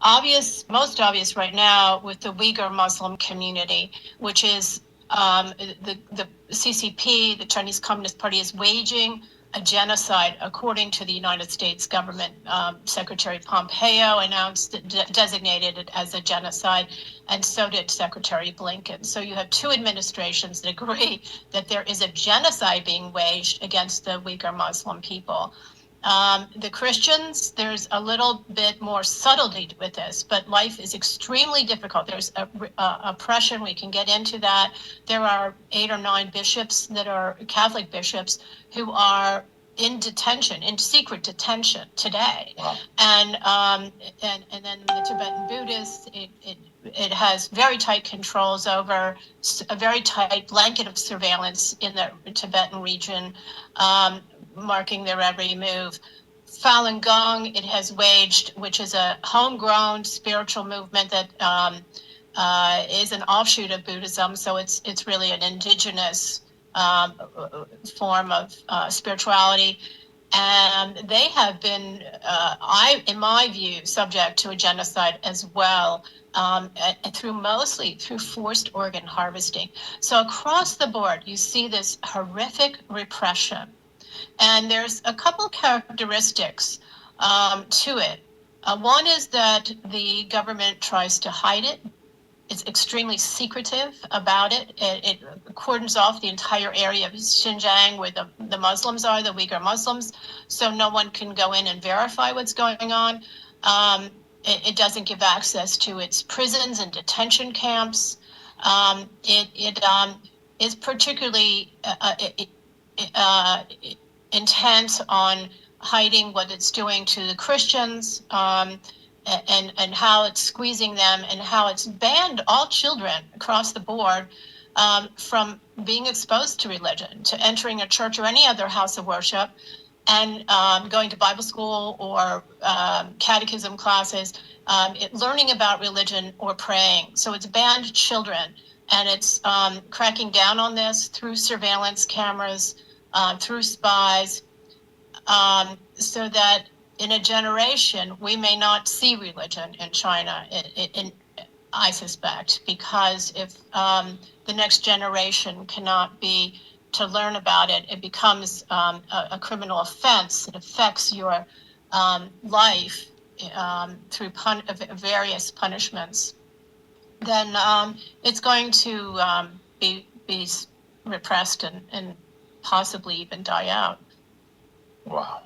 most obvious right now with the Uyghur Muslim community, which is the CCP, the Chinese Communist Party, is waging a genocide, according to the United States government. Secretary Pompeo announced, designated it as a genocide, and so did Secretary Blinken. So you have two administrations that agree that there is a genocide being waged against the Uyghur Muslim people. The Christians, there's a little bit more subtlety with this, but life is extremely difficult. There's oppression. We can get into that. There are 8 or 9 bishops that are Catholic bishops who are in detention, in secret detention today. Wow. And then the Tibetan Buddhists, it has very tight controls over a very tight blanket of surveillance in the Tibetan region. Marking their every move. Falun Gong, it has waged, which is a homegrown spiritual movement that is an offshoot of Buddhism. So it's really an indigenous form of spirituality. And they have been, in my view, subject to a genocide as well, mostly through forced organ harvesting. So across the board, you see this horrific repression. And there's a couple characteristics to it. One is that the government tries to hide it. It's extremely secretive about it. It cordons off the entire area of Xinjiang where the Muslims are, the Uyghur Muslims, so no one can go in and verify what's going on. It doesn't give access to its prisons and detention camps. It is particularly intent on hiding what it's doing to the Christians, and how it's squeezing them, and how it's banned all children across the board from being exposed to religion, to entering a church or any other house of worship, and going to Bible school or catechism classes, learning about religion or praying. So it's banned children, and it's cracking down on this through surveillance cameras, through spies, so that in a generation we may not see religion in China, I suspect, because if the next generation cannot be to learn about it, it becomes a criminal offense. It affects your life through various punishments. Then it's going to be repressed and possibly even die out. Wow.